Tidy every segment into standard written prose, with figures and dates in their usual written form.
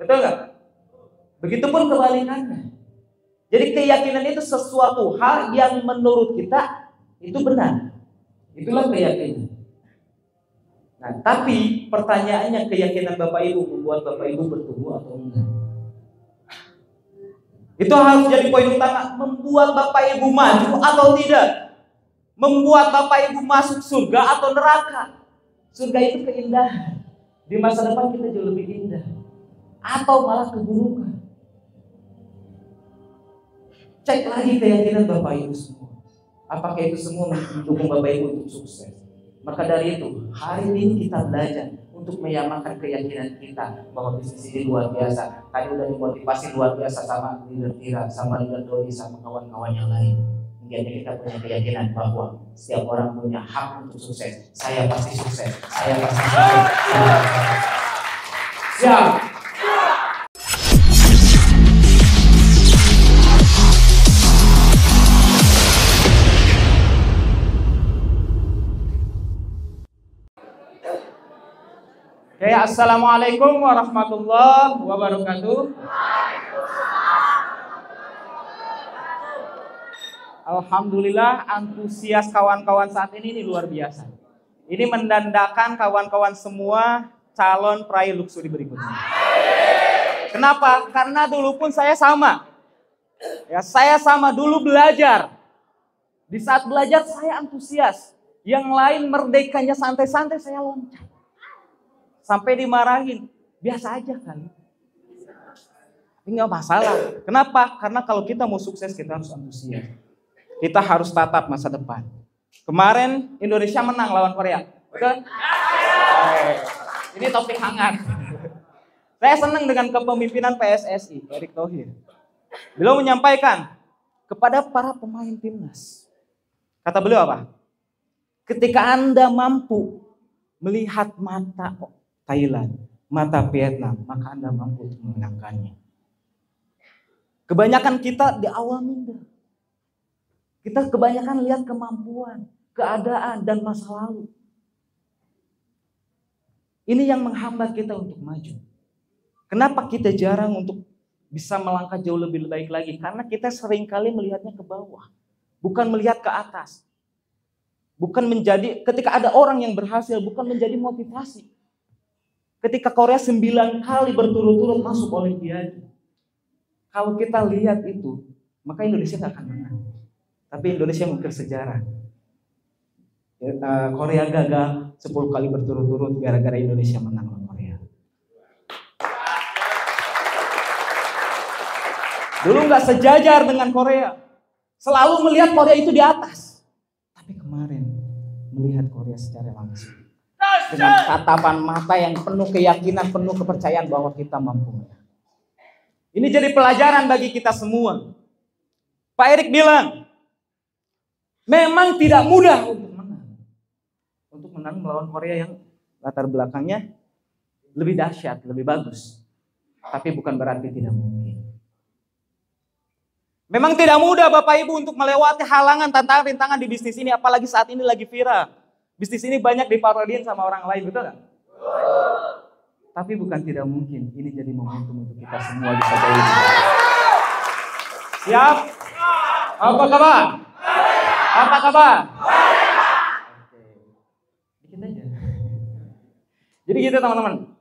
Betul nggak? Begitupun kebalikannya. Jadi keyakinan itu sesuatu hal yang menurut kita itu benar. Itulah keyakinan. Nah, tapi pertanyaannya, keyakinan Bapak Ibu membuat Bapak Ibu bertumbuh atau enggak? Itu harus jadi poin utama. Membuat Bapak Ibu maju atau tidak? Membuat Bapak Ibu masuk surga atau neraka? Surga itu keindahan. Di masa depan kita jauh lebih indah. Atau malah keburukan. Cek lagi keyakinan Bapak Ibu semua. Apakah itu semua mendukung Bapak Ibu untuk sukses? Maka dari itu, hari ini kita belajar untuk menyamakan keyakinan kita bahwa bisnis ini luar biasa. Tadi udah dimotivasi luar biasa sama leader Tira, sama leader Dodi, sama kawan-kawan yang lain. Hingga kita punya keyakinan bahwa setiap orang punya hak untuk sukses. Saya pasti sukses. Saya pasti sukses. Siap. Oke, assalamualaikum warahmatullahi wabarakatuh. Alhamdulillah, antusias kawan-kawan saat ini luar biasa. Ini mendandakan kawan-kawan semua calon peraih luxury berikutnya. Kenapa? Karena dulu pun saya sama. Ya, saya sama dulu belajar. Di saat belajar saya antusias. Yang lain merdekanya santai-santai, saya loncat. Sampai dimarahin, biasa aja kan. Ini nggak masalah. Kenapa? Karena kalau kita mau sukses kita harus antusias. Kita harus tatap masa depan. Kemarin Indonesia menang lawan Korea. Betul? Ini topik hangat. Saya senang dengan kepemimpinan PSSI, Erick Thohir. Beliau menyampaikan kepada para pemain timnas. Kata beliau apa? Ketika Anda mampu melihat mata Thailand, mata Vietnam, maka Anda mampu untuk memenangkannya. Kebanyakan kita di awal minder. Kita kebanyakan lihat kemampuan, keadaan, dan masa lalu. Ini yang menghambat kita untuk maju. Kenapa kita jarang untuk bisa melangkah jauh lebih baik lagi? Karena kita seringkali melihatnya ke bawah, bukan melihat ke atas. Bukan menjadi, ketika ada orang yang berhasil, bukan menjadi motivasi. Ketika Korea 9 kali berturut-turut masuk Olimpiade. Kalau kita lihat itu, maka Indonesia tidak akan menang. Tapi Indonesia mengukir sejarah. Korea gagal 10 kali berturut-turut gara-gara Indonesia menang lawan Korea. Dulu nggak sejajar dengan Korea. Selalu melihat Korea itu di atas. Tapi kemarin melihat Korea secara langsung. Dengan tatapan mata yang penuh keyakinan, penuh kepercayaan bahwa kita mampu. Ini jadi pelajaran bagi kita semua. Pak Erick bilang, memang tidak mudah untuk menang. Untuk menang melawan Korea yang latar belakangnya lebih dahsyat, lebih bagus. Tapi bukan berarti tidak mungkin. Memang tidak mudah Bapak Ibu untuk melewati halangan, tantangan, rintangan di bisnis ini. Apalagi saat ini lagi viral. Bisnis ini banyak diparodiin sama orang lain, betul nggak? Tapi bukan tidak mungkin. Ini jadi momentum untuk kita semua bisa jauh. Siap? Apa kabar? Apa kabar? Oke. Bikin aja. Jadi gitu teman-teman.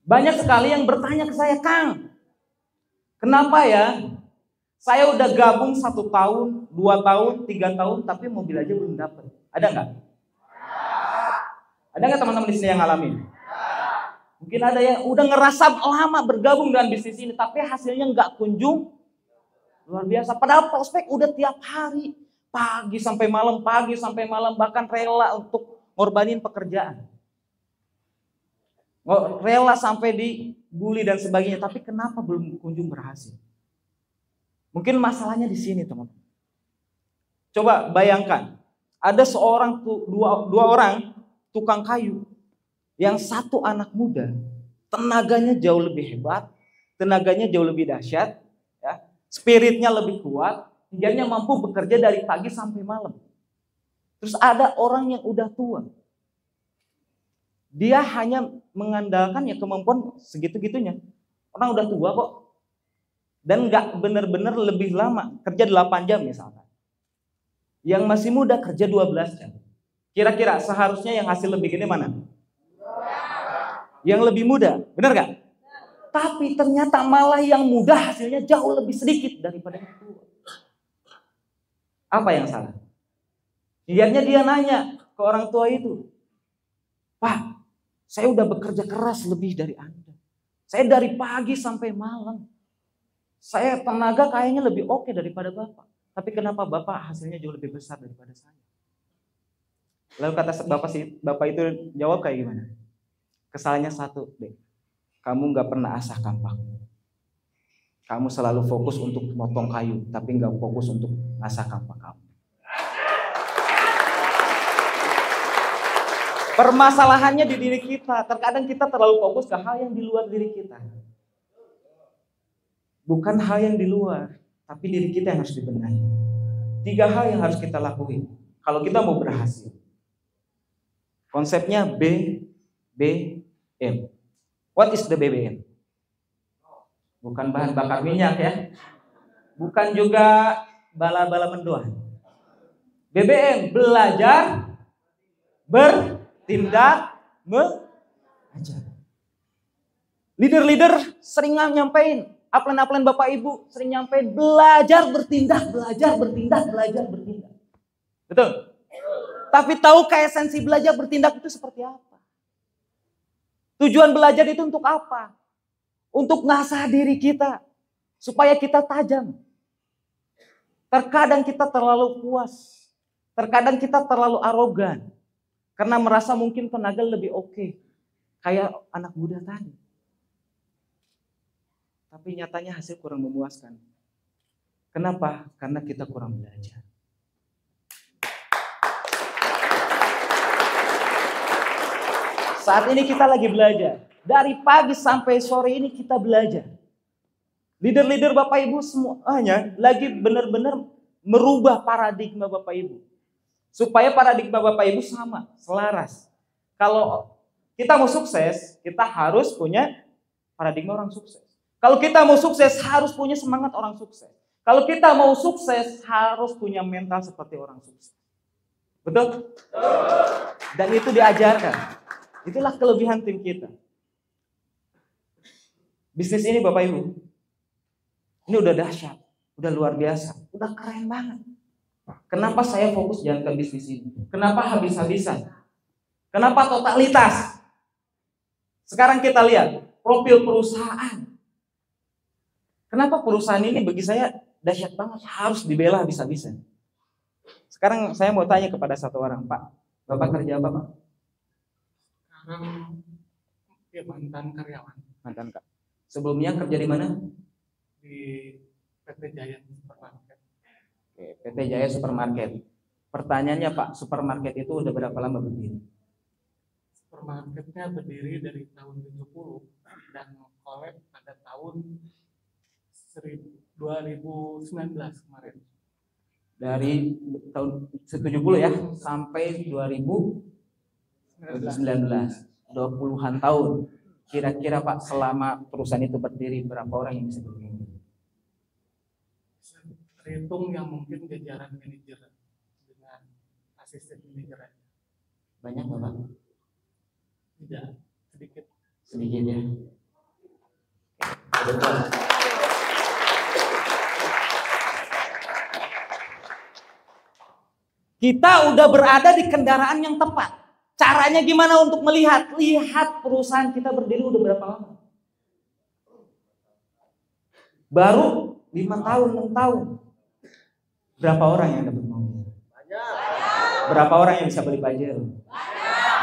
Banyak sekali yang bertanya ke saya, Kang, kenapa ya? Saya udah gabung 1 tahun, 2 tahun, 3 tahun, tapi mobil aja belum dapat. Ada nggak? Ada nggak teman-teman di sini yang ngalamin? Mungkin ada yang udah ngerasa lama bergabung dengan bisnis ini, tapi hasilnya nggak kunjung luar biasa. Padahal prospek udah tiap hari, pagi sampai malam, bahkan rela untuk ngorbanin pekerjaan. Rela sampai dibully dan sebagainya, tapi kenapa belum kunjung berhasil? Mungkin masalahnya di sini, teman-teman. Coba bayangkan, ada dua orang tukang kayu, yang satu anak muda, tenaganya jauh lebih hebat, tenaganya jauh lebih dahsyat, ya, spiritnya lebih kuat, hingga mampu bekerja dari pagi sampai malam. Terus ada orang yang udah tua, dia hanya mengandalkan ya kemampuan segitu-gitunya Orang udah tua kok. Dan nggak bener-bener lebih lama, kerja 8 jam misalkan. Yang masih muda kerja 12 jam. Kira-kira seharusnya yang hasil lebih gede mana? Yang lebih muda, bener gak? Tapi ternyata malah yang muda hasilnya jauh lebih sedikit daripada yang tua. Apa yang salah? Biarnya dia nanya ke orang tua itu, Pak, saya udah bekerja keras lebih dari Anda. Saya dari pagi sampai malam. Saya tenaga kayaknya lebih oke daripada Bapak. Tapi kenapa Bapak hasilnya jauh lebih besar daripada saya? Lalu kata Bapak itu jawab kayak gimana? Kesalahannya satu, deh. Kamu gak pernah asah kampak. Kamu selalu fokus untuk motong kayu, tapi gak fokus untuk asah kampak kamu. Permasalahannya di diri kita. Terkadang kita terlalu fokus ke hal yang di luar diri kita. Bukan hal yang di luar, tapi diri kita yang harus dibenahi. 3 hal yang harus kita lakuin kalau kita mau berhasil. Konsepnya BBM. What is the BBM? Bukan bahan bakar minyak ya. Bukan juga bala-bala mendoan. BBM, belajar, bertindak, mengajar. Leader-leader sering nyampein, upline Bapak Ibu sering nyampein, belajar, bertindak, belajar, bertindak, belajar, bertindak. Betul? Tapi tahukah esensi belajar bertindak itu seperti apa? Tujuan belajar itu untuk apa? Untuk ngasah diri kita. Supaya kita tajam. Terkadang kita terlalu puas. Terkadang kita terlalu arogan. Karena merasa mungkin tenaga lebih oke. Kayak anak muda tadi. Tapi nyatanya hasil kurang memuaskan. Kenapa? Karena kita kurang belajar. Saat ini kita lagi belajar. Dari pagi sampai sore ini kita belajar. Leader-leader Bapak Ibu semuanya lagi benar-benar merubah paradigma Bapak Ibu. Supaya paradigma Bapak Ibu sama, selaras. Kalau kita mau sukses, kita harus punya paradigma orang sukses. Kalau kita mau sukses, harus punya semangat orang sukses. Kalau kita mau sukses, harus punya mental seperti orang sukses. Betul? Dan itu diajarkan. Itulah kelebihan tim kita. Bisnis ini Bapak Ibu, ini udah dahsyat, udah luar biasa, udah keren banget. Kenapa saya fokus jangan ke bisnis ini? Kenapa habis-habisan? Kenapa totalitas? Sekarang kita lihat profil perusahaan. Kenapa perusahaan ini bagi saya dahsyat banget, harus dibela habis-habisan. Sekarang saya mau tanya kepada satu orang, Pak, Bapak kerja apa, Pak? Ya, mantan karyawan. Mantan Kak. Sebelumnya kerja di mana? Di PT Jaya Supermarket. Oke, PT Jaya Supermarket. Pertanyaannya Pak, supermarket itu udah berapa lama berdiri? Supermarketnya berdiri dari tahun 70 dan collab pada tahun 2019 kemarin. Dari tahun 70 ya sampai 2019. 20-an tahun. Kira-kira Pak, selama perusahaan itu berdiri berapa orang yang bisa berdiri? Terhitung yang mungkin jajaran manajer dengan asisten manajer. Banyak nggak Pak? Tidak, sedikit. Sedikit ya. Kita udah berada di kendaraan yang tepat. Caranya gimana untuk melihat? Lihat perusahaan kita berdiri udah berapa lama? Baru 5 tahun, 6 tahun. Berapa orang yang dapat mobil? Berapa orang yang bisa beli Pajero?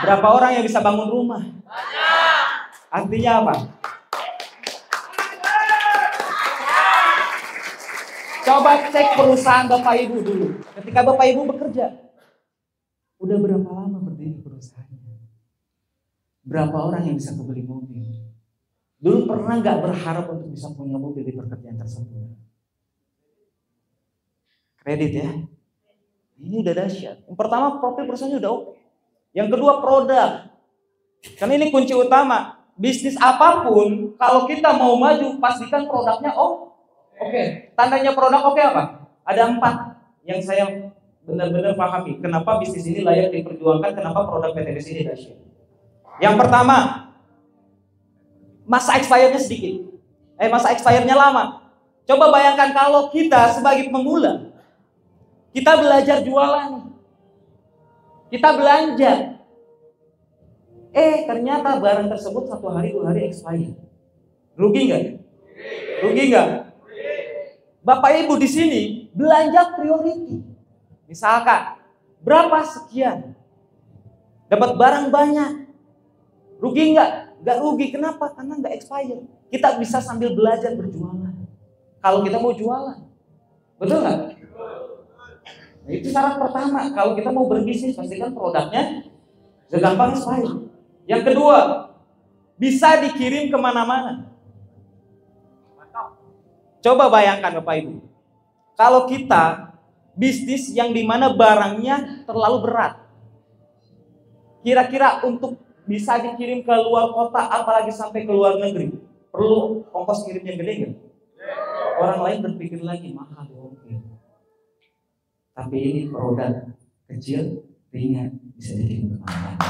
Berapa orang yang bisa bangun rumah? Artinya apa? Coba cek perusahaan Bapak Ibu dulu. Ketika Bapak Ibu bekerja, udah berapa lama berdiri perusahaannya? Berapa orang yang bisa membeli mobil? Dulu pernah nggak berharap untuk bisa punya mobil di pekerjaan tersebut? Kredit ya. Ini udah dahsyat. Yang pertama profil perusahaannya udah oke. Yang kedua produk. Karena ini kunci utama. bisnis apapun, kalau kita mau maju, pastikan produknya oke. Tandanya produk oke apa? Ada 4 yang saya benar-benar pahami. Kenapa bisnis ini layak diperjuangkan, kenapa produk PTBS ini dahsyat. Yang pertama, masa expirednya sedikit. Masa expirednya lama. Coba bayangkan kalau kita sebagai pemula, kita belajar jualan, kita belanja, ternyata barang tersebut 1 hari 2 hari expired. Rugi nggak? Rugi nggak? Bapak Ibu di sini belanja priority. Misalkan berapa sekian, dapat barang banyak, rugi nggak? Nggak rugi. Kenapa? Karena nggak expired. Kita bisa sambil belajar berjualan. Kalau kita mau jualan, betul nggak? Nah, itu syarat pertama. Kalau kita mau berbisnis, pastikan produknya gampang expired. Yang kedua, bisa dikirim kemana-mana. Coba bayangkan Bapak Ibu, kalau kita bisnis yang dimana barangnya terlalu berat, kira-kira untuk bisa dikirim ke luar kota, apalagi sampai ke luar negeri, perlu ongkos kirim yang gede nggak? Orang lain berpikir lagi mahal, oke. Tapi ini produk kecil, ringan, bisa dikirim kemana-mana.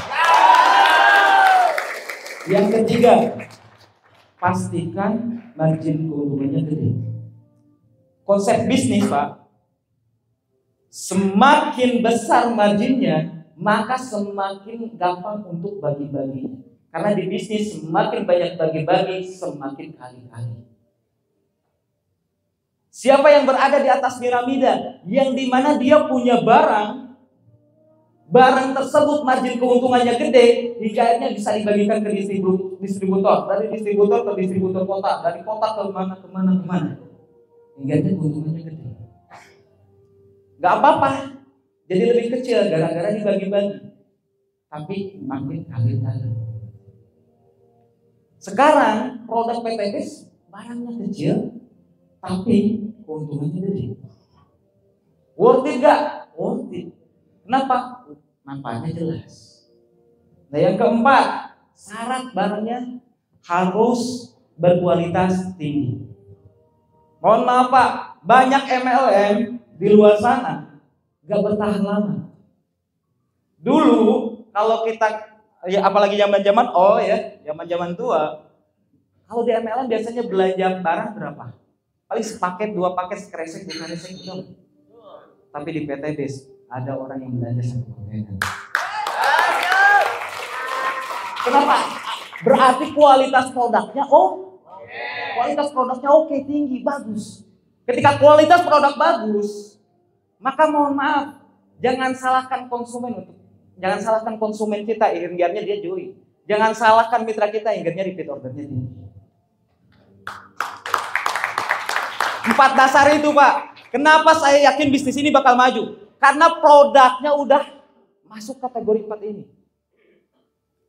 Yang ketiga, pastikan margin keuntungannya gede. Konsep bisnis, Pak, semakin besar marginnya, maka semakin gampang untuk bagi-bagi. Karena di bisnis semakin banyak bagi-bagi, semakin kali-kali. Siapa yang berada di atas piramida, yang dimana dia punya barang tersebut margin keuntungannya gede, hingga akhirnya bisa dibagikan ke distributor, dari distributor ke distributor kota, dari kota ke mana, hingga akhirnya keuntungannya gede. Gak apa-apa, jadi lebih kecil gara-gara dibagi-bagi, tapi makin kali-kali. Sekarang produk PTBS barangnya kecil, tapi keuntungannya gede. Worth it gak? Worth it. Kenapa? Manfaatnya jelas. Nah, yang keempat, syarat barangnya harus berkualitas tinggi. Mohon maaf Pak, banyak MLM di luar sana gak bertahan lama. Dulu kalau kita, ya apalagi zaman-zaman zaman-zaman tua, kalau di MLM biasanya belanja barang berapa? Paling sepaket, 2 paket, sekresek, betul. Tapi di PTBS ada orang yang belanja 1 kontainer. Kenapa? Berarti kualitas produknya kualitas produknya oke, tinggi, bagus. Ketika kualitas produk bagus, maka mohon maaf, jangan salahkan konsumen kita, inginnya dia joy. Jangan salahkan mitra kita, inginnya repeat ordernya tinggi. 4 dasar itu Pak. Kenapa saya yakin bisnis ini bakal maju? Karena produknya udah masuk kategori 4 ini.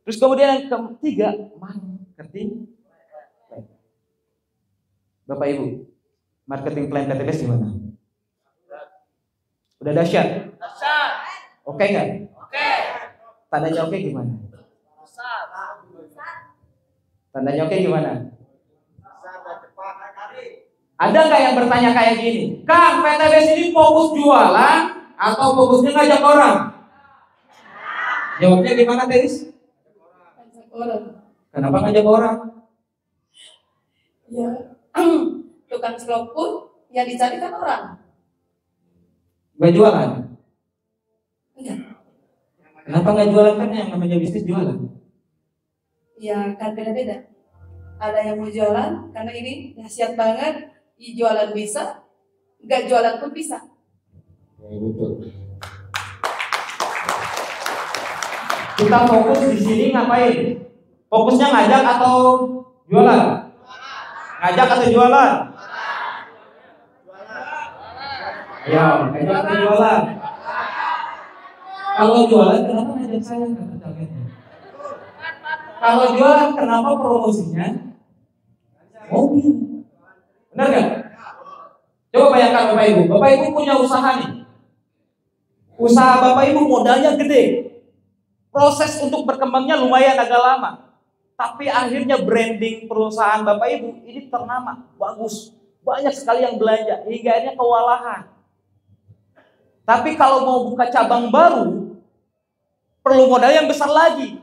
Terus kemudian yang ketiga, marketing plan. Bapak Ibu, marketing plan PTBS gimana? Udah dahsyat? Oke nggak? Oke. Tandanya oke gimana? Tandanya oke gimana? Ada nggak yang bertanya kayak gini? Kang, PTBS ini fokus jualan atau fokusnya ngajak orang? Jawabnya gimana, Teris? Ngajak orang. Kenapa ngajak orang? Ya, tukang selop pun yang dicari kan orang. Nggak jualan? Enggak. Kenapa nggak jualan? Kan yang namanya bisnis jualan. Ya kan beda-beda. Ada yang mau jualan karena ini dahsyat banget. Jualan bisa, nggak jualan pun bisa. Ya, betul. Kita fokus di sini ngapain? Fokusnya ngajak atau jualan? Ngajak atau jualan? Ya, ngajak atau jualan? Kalau jualan, kenapa ngajak saya? Kalau jualan, kenapa promosinya mobil? Benar gak? Coba bayangkan Bapak Ibu. Bapak Ibu punya usaha nih. Usaha Bapak Ibu modalnya gede. Proses untuk berkembangnya lumayan agak lama. Tapi akhirnya branding perusahaan Bapak Ibu ini ternama, bagus. Banyak sekali yang belanja, hingga akhirnya kewalahan. Tapi kalau mau buka cabang baru, perlu modal yang besar lagi.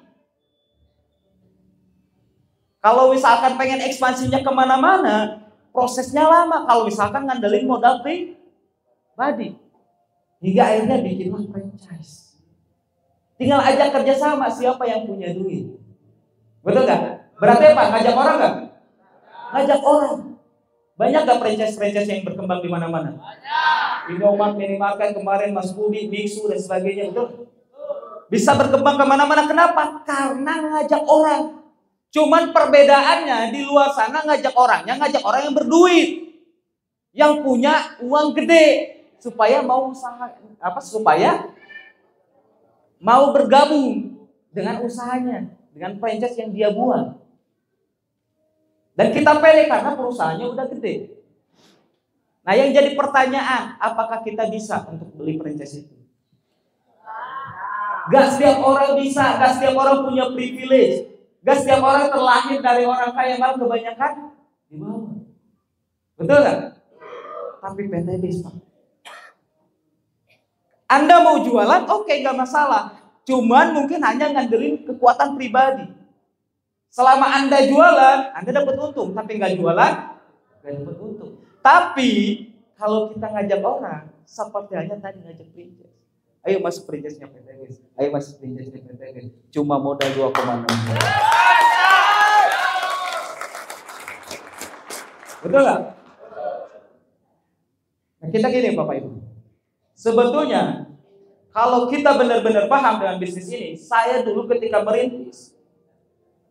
Kalau misalkan pengen ekspansinya kemana-mana, prosesnya lama. Kalau misalkan ngandelin modal pribadi. Hingga akhirnya bikinlah franchise. Tinggal ajak kerjasama siapa yang punya duit. Betul gak? Berarti apa? Ngajak orang gak? Ngajak orang. Banyak gak franchise-franchise yang berkembang di mana-mana? Indomaret, Minimarket kemarin, Mas Budi, Mixu dan sebagainya, betul? Bisa berkembang kemana-mana. Kenapa? Karena ngajak orang. Cuman perbedaannya di luar sana ngajak orangnya, ngajak orang yang berduit, yang punya uang gede, supaya mau usaha supaya mau bergabung dengan usahanya, dengan franchise yang dia buat. Dan kita pede karena perusahaannya udah gede. Nah, yang jadi pertanyaan, apakah kita bisa untuk beli franchise itu? Gak setiap orang bisa, gak setiap orang punya privilege. Gak setiap orang terlahir dari orang kaya, malah kebanyakan di bawah. Betul gak? Tapi PT bisa. Anda mau jualan, oke, gak masalah. Cuman mungkin hanya ngandelin kekuatan pribadi. Selama Anda jualan, Anda dapat untung. Tapi gak jualan, gak dapat untung. Tapi kalau kita ngajak orang, seperti hanya tadi ngajak franchise. Ayo masuk franchise-nya PTW. Ayo masuk franchise-nya PTW. Cuma modal 2,6. Betul nggak? Nah, kita gini Bapak Ibu. Sebetulnya kalau kita benar-benar paham dengan bisnis ini, saya dulu ketika merintis,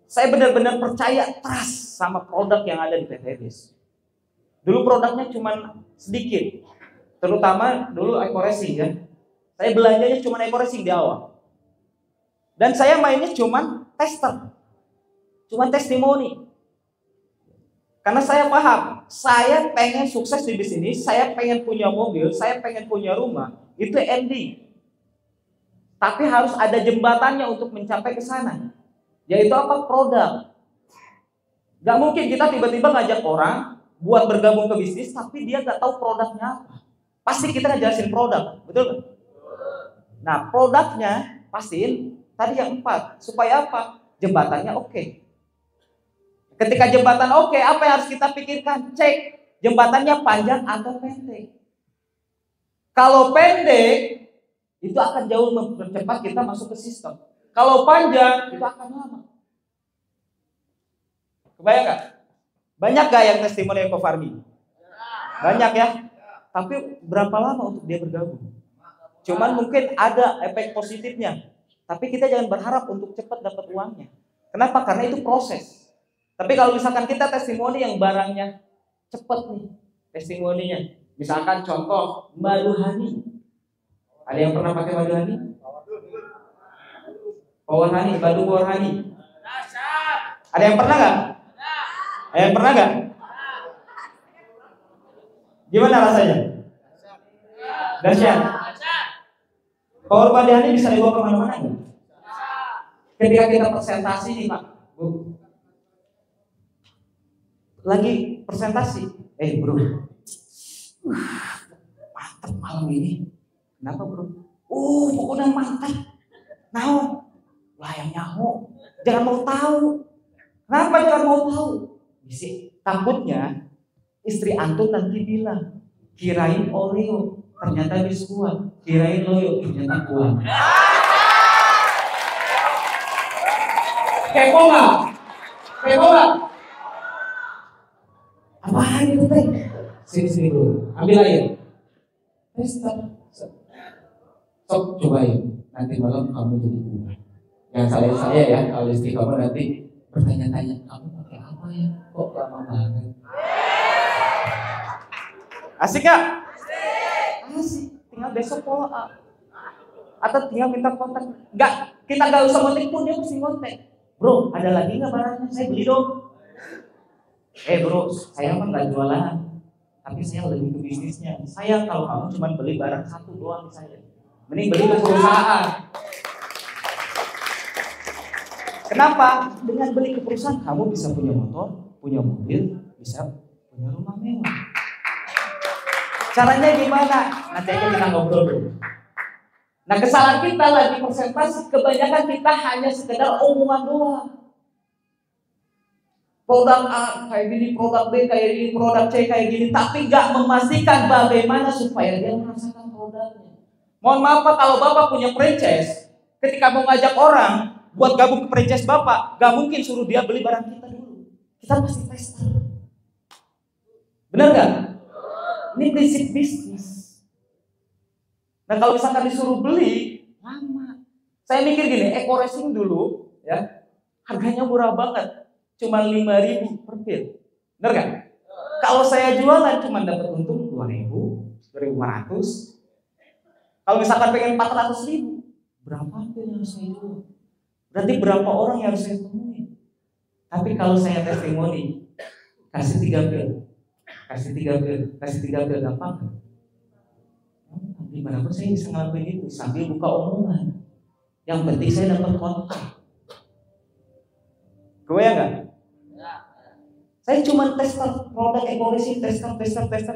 saya benar-benar percaya trust sama produk yang ada di PTW. Dulu produknya cuma sedikit, terutama dulu Eco Racing ya. Saya belanjanya cuma Eco Racing di awal. Dan saya mainnya cuma tester. Cuma testimoni. Karena saya paham, saya pengen sukses di bisnis, saya pengen punya mobil, saya pengen punya rumah, itu ending. Tapi harus ada jembatannya untuk mencapai ke sana. Yaitu apa? Produk. Gak mungkin kita tiba-tiba ngajak orang buat bergabung ke bisnis, tapi dia gak tahu produknya apa. Pasti kita ngejelasin produk, betul gak? Nah, produknya pastiin tadi yang 4. Supaya apa? Jembatannya oke. Ketika jembatan oke, apa yang harus kita pikirkan? Cek jembatannya panjang atau pendek. Kalau pendek, itu akan jauh mempercepat kita masuk ke sistem. Kalau panjang, itu akan lama. Kebayang gak? Banyak gak yang testimoni Eco Farming? Banyak ya. Tapi berapa lama untuk dia bergabung? Cuman mungkin ada efek positifnya. Tapi kita jangan berharap untuk cepat dapat uangnya. Kenapa? Karena itu proses. Tapi kalau misalkan kita testimoni yang barangnya cepat nih, testimoninya. Misalkan contoh madu honey. Ada yang pernah pakai madu honey? Power honey, madu power honey. Ada yang pernah nggak? Ada yang pernah nggak? Gimana rasanya? Dahsyat. Power madu honey bisa dibawa kemana-mana nggak? Ketika kita presentasi nih Pak, Bu. Lagi presentasi, bro, mantap malam ini. Kenapa bro? Pokoknya mantap. Nah, layang nyaho. Jangan mau tahu. Kenapa jangan mau tahu? Bisi, takutnya istri antum nanti bilang, kirain Oreo, ternyata biskuit. Kirain Loyo, ternyata kuah. Kepo nggak? Kepo nggak? Apaan itu teh? Sini bro, ambil air. Stop. Sok cobain. Nanti malam kamu jadi kuat. Yang saya ya, kalau istri kamu nanti bertanya-tanya, kamu pakai apa ya? Kok lama banget? Asik gak? Asik. Tinggal besok follow up. Atau tinggal minta kontak. Kita gak usah kontak pun dia mesti kontak. Bro, ada lagi nggak barangnya? Saya beli dong. Bro, saya mah nggak jualan, tapi saya lebih ke bisnisnya. Sayang kalau kamu cuma beli barang satu doang saya. Mending beli ke perusahaan. Kenapa? Dengan beli ke perusahaan kamu bisa punya motor, punya mobil, bisa punya rumah mewah. Caranya gimana? Nanti aja kita ngobrol dulu. Nah, kesalahan kita lagi persentase, kebanyakan kita hanya sekedar omongan doang. Produk A kayak gini, produk B kayak gini, produk C kayak gini, tapi nggak memastikan bagaimana supaya dia merasakan produknya. Mohon maaf Pak, kalau Bapak punya franchise, ketika mau ngajak orang buat gabung ke franchise Bapak, nggak mungkin suruh dia beli barang kita dulu. Kita pasti tester. Benar nggak? Ini prinsip bisnis. Nah, kalau misalkan disuruh beli, lama. Saya mikir gini, Eco Racing dulu, ya, harganya murah banget. Cuma 5.000 per pil. Benar gak? Kalau saya jualan cuma dapat untung 2.000, 2.500. Kalau misalkan pengen 400.000, berapa pil yang harus saya jual? Berarti berapa orang yang harus saya temui? Tapi kalau saya testimoni, kasih 3 pil, kasih 3 pil, kasih 3 pil, gampang. Dimanapun saya bisa ngelakuin itu sambil buka omongan. Yang penting saya dapat kontak. Kebayang gak? Saya cuma tester produk Eco Racing, tester,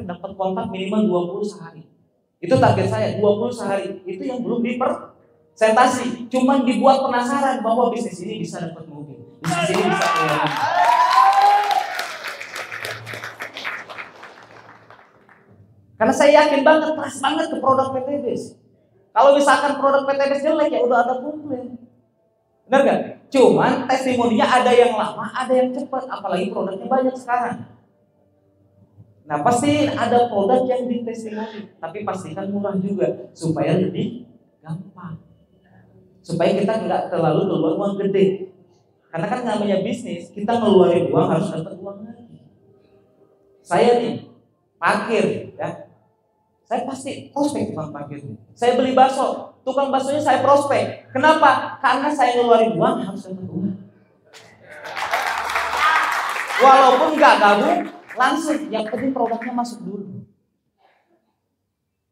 dapat kontak minimal 20 sehari. Itu target saya, 20 sehari. Itu yang belum dipresentasi. Cuma dibuat penasaran bahwa bisnis ini bisa dapat mobil. Bisnis ini bisa keluar. Karena saya yakin banget, trust banget ke produk PTBS. Kalau misalkan produk PTBS jelek, ya udah ada komplain. Benar gak? Cuman testimoninya ada yang lama, ada yang cepat. Apalagi produknya banyak sekarang. Nah, pasti ada produk yang ditestimoni, tapi pastikan murah juga supaya lebih gampang. Supaya kita nggak terlalu keluar uang gede. Karena kan namanya bisnis, kita ngeluarin uang harus dapat uang lagi. Saya nih, parkir, ya. Saya pasti prospek tukang parkir. Saya beli bakso, tukang baksonya saya prospek. Kenapa? Karena saya ngeluarin uang harus dapat uang. Walaupun nggak gabung, langsung yang penting produknya masuk dulu.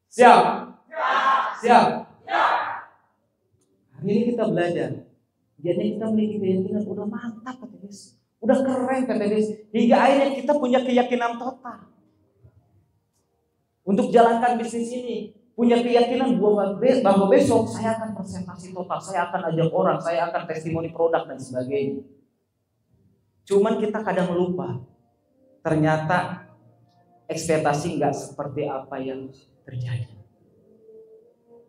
Siap? Siap? Hari ini kita belajar. Jadi kita memiliki keyakinan udah mantap PTBS, udah keren PTBS. Hingga akhirnya kita punya keyakinan total untuk jalankan bisnis ini, punya keyakinan bahwa besok saya akan presentasi total, saya akan ajak orang, saya akan testimoni produk dan sebagainya. Cuman kita kadang lupa, ternyata ekspektasi nggak seperti apa yang terjadi.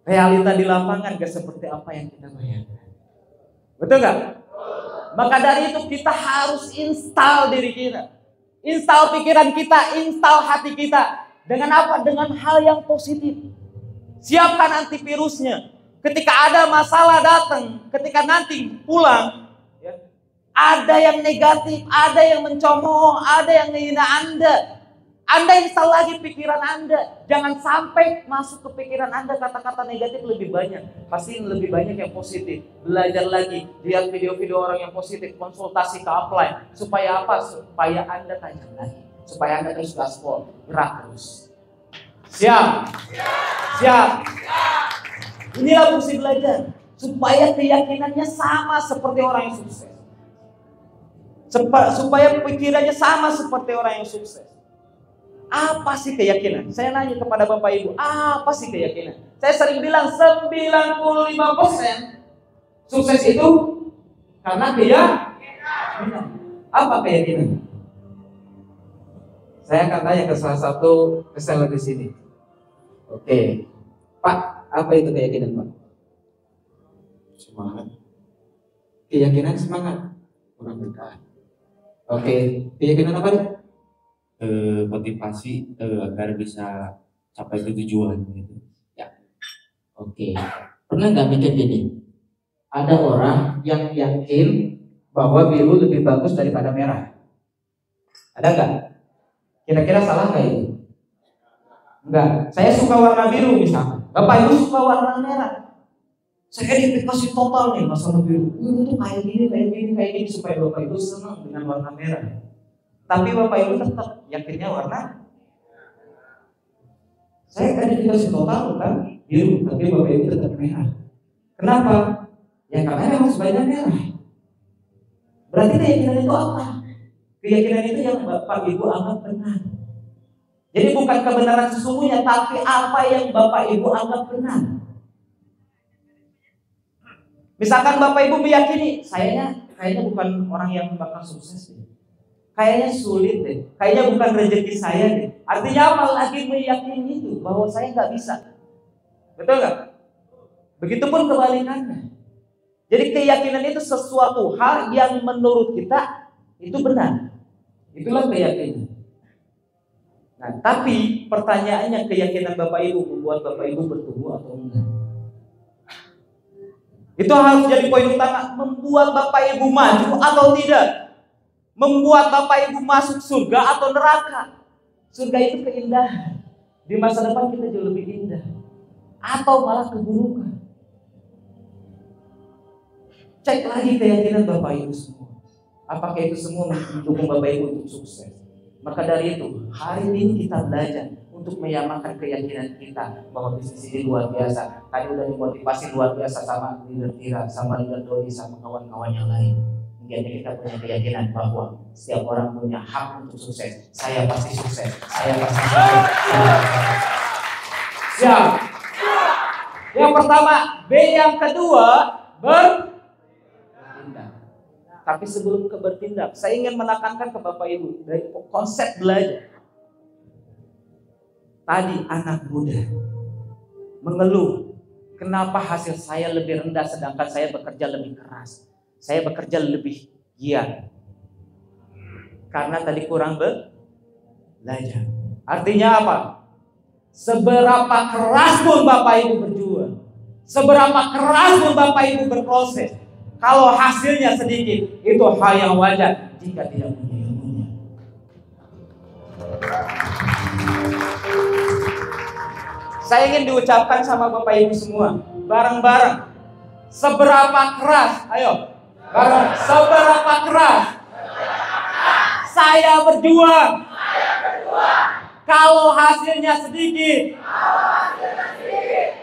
Realita di lapangan nggak seperti apa yang kita bayangkan. Betul nggak? Maka dari itu kita harus install diri kita, install pikiran kita, install hati kita. Dengan apa? Dengan hal yang positif. Siapkan antivirusnya. Ketika ada masalah datang, ketika nanti pulang, ya, ada yang negatif, ada yang mencemooh, ada yang menghina Anda. Anda install lagi pikiran Anda. Jangan sampai masuk ke pikiran Anda kata-kata negatif lebih banyak. Pasti lebih banyak yang positif. Belajar lagi, lihat video-video orang yang positif, konsultasi ke upline. Supaya apa? Supaya Anda tajam lagi. Supaya Anda terus gaspol, gerak terus. Siap? Siap? Inilah fungsi belajar. Supaya keyakinannya sama seperti orang yang sukses. Supaya pikirannya sama seperti orang yang sukses. Apa sih keyakinan? Saya nanya kepada Bapak Ibu, apa sih keyakinan? Saya sering bilang 95% sukses itu karena keyakinan. Apa keyakinan? Saya akan tanya ke salah satu reseller di sini. Oke, Pak, apa itu keyakinan, Pak? Semangat. Keyakinan semangat. Kurang dekat. Oke, keyakinan apa nih? Motivasi agar bisa capai ke tujuan gitu. Ya. Oke. Pernah nggak mikir gini? Ada orang yang yakin bahwa biru lebih bagus daripada merah. Ada nggak? Kira-kira salah nggak itu? Enggak. Saya suka warna biru misalnya. Bapak Ibu suka warna merah. Saya dikasih total nih masalah biru. Itu kayak gini supaya Bapak Ibu senang dengan warna merah. Tapi Bapak Ibu tetap yakinnya warna. Saya kan dikasih total bukan biru, tapi Bapak Ibu tetap merah. Kenapa? Ya karena memang sebaiknya merah. Berarti keyakinan itu apa? Keyakinan itu yang Bapak Ibu anggap benar. Jadi bukan kebenaran sesungguhnya, tapi apa yang Bapak Ibu anggap benar. Misalkan Bapak Ibu meyakini, kayaknya bukan orang yang bakal sukses deh. Kayaknya sulit deh. Kayaknya bukan rezeki saya deh. Artinya apa? Lagi meyakini itu bahwa saya nggak bisa. Betul nggak? Begitupun kebalikannya. Jadi keyakinan itu sesuatu hal yang menurut kita itu benar. Itulah keyakinan. Nah, tapi pertanyaannya, keyakinan Bapak Ibu membuat Bapak Ibu bertumbuh atau enggak? Itu harus jadi poin utama. Membuat Bapak Ibu maju atau tidak? Membuat Bapak Ibu masuk surga atau neraka? Surga itu keindahan. Di masa depan kita jauh lebih indah. Atau malah keburukan. Cek lagi keyakinan Bapak Ibu semua. Apakah itu semua mendukung Bapak Ibu untuk sukses? Maka dari itu, hari ini kita belajar untuk menyamakan keyakinan kita bahwa bisnis ini luar biasa. Tadi udah dimotivasi luar biasa sama leader Tira, sama leader Dodi, sama kawan-kawan yang lain. Jadi kita punya keyakinan bahwa setiap orang punya hak untuk sukses. Saya pasti sukses. Saya pasti sukses. Siap. Yang pertama, B. Yang kedua, bertindak. Tapi sebelum bertindak, saya ingin menekankan ke Bapak Ibu dari konsep belajar. Tadi anak muda mengeluh, kenapa hasil saya lebih rendah sedangkan saya bekerja lebih keras. Saya bekerja lebih giat. Karena tadi kurang belajar. Artinya apa? Seberapa keras pun Bapak Ibu berjuang, seberapa keras pun Bapak Ibu berproses, kalau hasilnya sedikit, itu hal yang wajar jika tidak punya ilmunya. Saya ingin diucapkan sama Bapak Ibu semua, bareng-bareng. Seberapa keras, ayo, bareng. Seberapa keras saya berjuang, kalau hasilnya sedikit,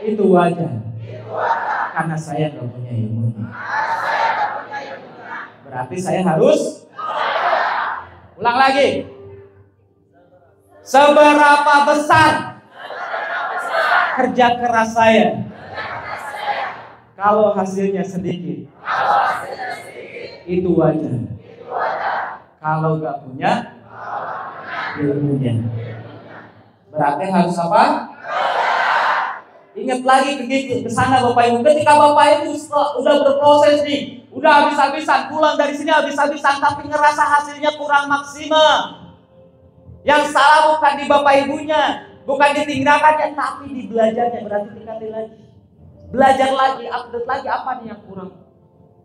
itu wajar. Karena saya tidak punya ilmunya. Berarti saya harus ulang lagi. Seberapa besar kerja keras saya, kalau hasilnya sedikit, itu wajar. Kalau nggak punya ilmunya, berarti harus apa? Ingat lagi ke sana Bapak Ibu. Ketika Bapak Ibu udah berproses nih, udah habis-habisan, pulang dari sini habis-habisan, tapi ngerasa hasilnya kurang maksimal. Yang salah bukan di Bapak Ibunya, bukan di tindakannya, tapi di belajarnya. Berarti tingkatin lagi, belajar lagi, update lagi, apa nih yang kurang?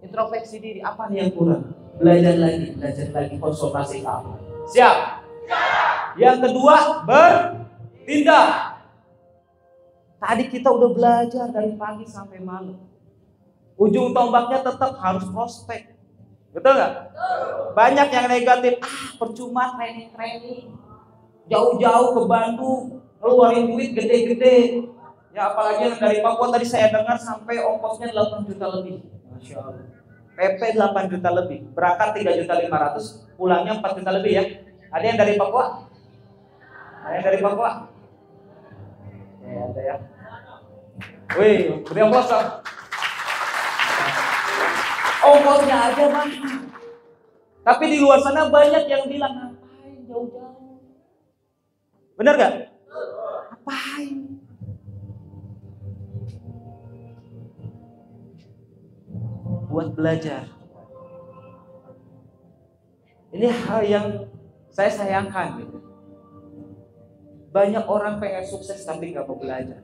Introspeksi diri, apa nih yang kurang? Belajar lagi, konsultasi apa? Siap? Yang kedua, bertindak. Tadi kita udah belajar dari pagi sampai malam. Ujung tombaknya tetap harus prospek. Betul nggak? Banyak yang negatif. Percuma training. Jauh-jauh ke Bandung, ngeluarin duit gede-gede. Ya apalagi yang dari Papua tadi saya dengar sampai ongkosnya 8 juta lebih. Masya Allah. PP 8 juta lebih. Berangkat 3.500.000, pulangnya 4 juta lebih ya. Ada yang dari Papua? Ada yang dari Papua? Ya, ada ya. Wih, beri aplaus dong. Ongkosnya aja banyak. Tapi di luar sana banyak yang bilang, ngapain jauh-jauh? Bener gak? Ngapain? Buat belajar. Ini hal yang saya sayangkan gitu. Banyak orang pengen sukses tapi gak mau belajar.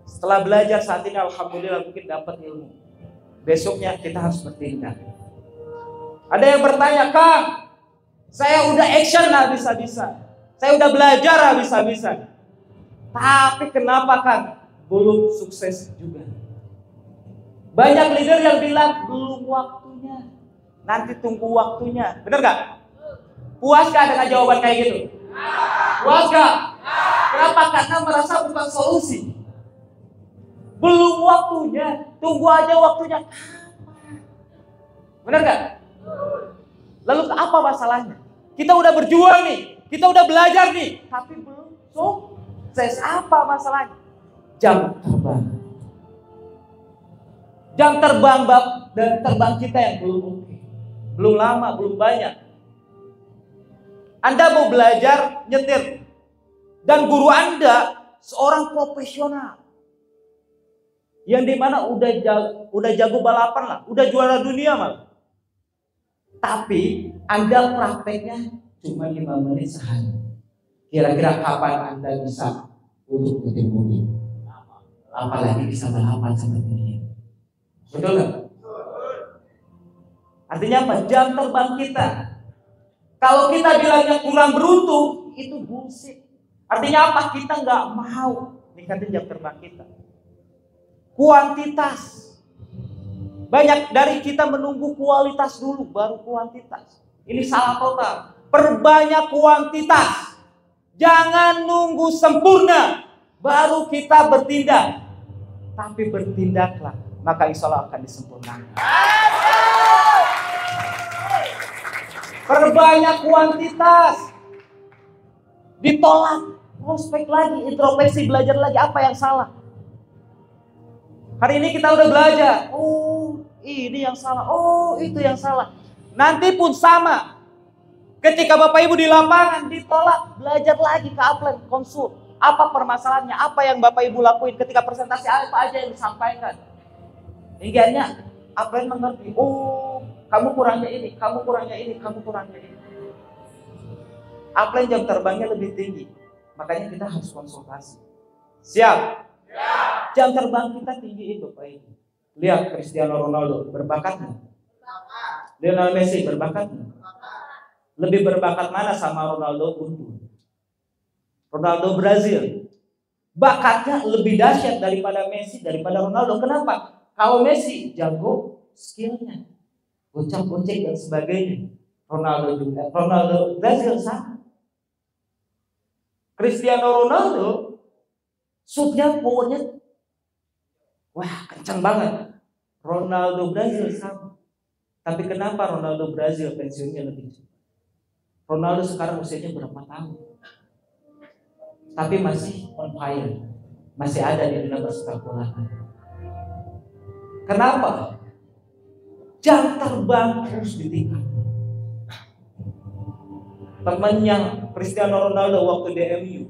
Setelah belajar saat ini alhamdulillah mungkin dapat ilmu. Besoknya kita harus bertindak. Ada yang bertanya, Kang, saya udah action habis-habisan, saya udah belajar habis-habisan, tapi kenapa Kang belum sukses juga? Banyak leader yang bilang belum waktunya, nanti tunggu waktunya. Bener gak? Puas gak dengan jawaban kayak gitu? Puas gak? Kenapa? Karena merasa bukan solusi. Belum waktunya, tunggu aja waktunya. Bener gak? Lalu apa masalahnya? Kita udah berjuang nih, kita udah belajar nih, tapi belum sukses. Apa masalahnya? Jam terbang. Jam terbang dan terbang kita yang belum oke. Belum lama, belum banyak. Anda mau belajar nyetir. Dan guru Anda seorang profesional. Yang dimana udah jago balapan lah. Udah juara dunia malah. Tapi Anda prakteknya cuma 5 menit sehari. Kira-kira kapan Anda bisa untuk nyetir mobil? Apalagi bisa balapan seperti ini. Betul nggak? Artinya apa? Jam terbang kita. Kalau kita bilangnya kurang beruntung, itu bullshit. Artinya apa? Kita nggak mau ningkatin jam terbang kita. Kuantitas. Banyak dari kita menunggu kualitas dulu, baru kuantitas. Ini salah total. Perbanyak kuantitas. Jangan nunggu sempurna, baru kita bertindak. Tapi bertindaklah, maka insya Allah akan disempurnakan. Perbanyak kuantitas. Ditolak. Prospek lagi, introspeksi, belajar lagi apa yang salah. Hari ini kita udah belajar. Oh, ini yang salah. Oh, itu yang salah. Nanti pun sama. Ketika Bapak Ibu di lapangan ditolak, belajar lagi ke upline, konsul. Apa permasalahannya? Apa yang Bapak Ibu lakuin ketika presentasi, apa aja yang disampaikan? Hingga upline mengerti. Oh, kamu kurangnya ini, kamu kurangnya ini, kamu kurangnya ini. Upline jam terbangnya lebih tinggi. Makanya kita harus konsultasi. Siap? Jam terbang kita tinggiin Bapak Ibu. Lihat Cristiano Ronaldo, berbakat nggak? Lionel Messi, berbakat nggak? Lebih berbakat mana sama Ronaldo unggul? Ronaldo Brazil. Bakatnya lebih dahsyat daripada Messi, daripada Ronaldo. Kenapa? Kalau Messi jago skillnya, gocek-gocek dan sebagainya. Ronaldo juga. Ronaldo Brazil sama. Cristiano Ronaldo shootnya, powernya, wah kencang banget. Ronaldo Brazil sama. Tapi kenapa Ronaldo Brazil pensiunnya lebih cepat? Ronaldo sekarang usianya berapa tahun? Tapi masih on fire. Masih ada di dunia persepak bola. Kenapa? Jam terbang terus ditingkat. Temannya Cristiano Ronaldo waktu di MU,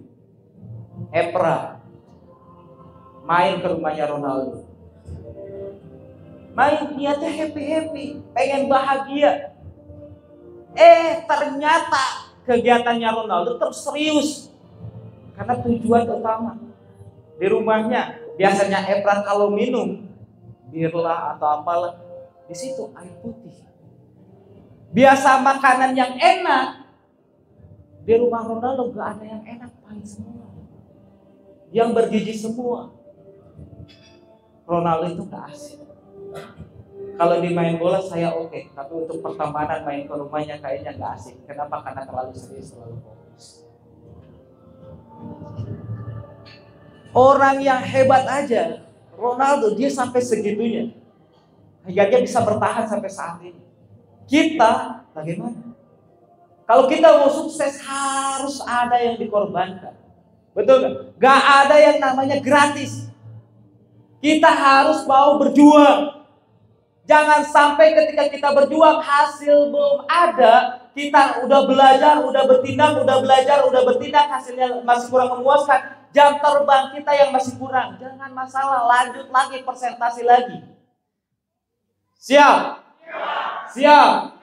Evra, main ke rumahnya Ronaldo. Main niatnya happy, pengen bahagia. Ternyata kegiatannya Ronaldo terus serius. Karena tujuan utama di rumahnya, biasanya Evra kalau minum bir lah atau apalah, di situ air putih. Biasa makanan yang enak, di rumah Ronaldo gak ada yang enak, pahit semua. Yang bergizi semua. Ronaldo itu gak asik. Kalau di main bola saya oke, tapi untuk pertemanan main ke rumahnya kayaknya gak asik. Kenapa? Karena terlalu serius, terlalu fokus. Orang yang hebat aja, Ronaldo, dia sampai segitunya. Hingga dia bisa bertahan sampai saat ini. Kita bagaimana? Kalau kita mau sukses harus ada yang dikorbankan. Betul gak? Gak ada yang namanya gratis. Kita harus mau berjuang. Jangan sampai ketika kita berjuang hasil belum ada, kita udah belajar, udah bertindak, udah belajar, udah bertindak, hasilnya masih kurang memuaskan. Jam terbang kita yang masih kurang. Jangan masalah, lanjut lagi, presentasi lagi. Siap? Siap.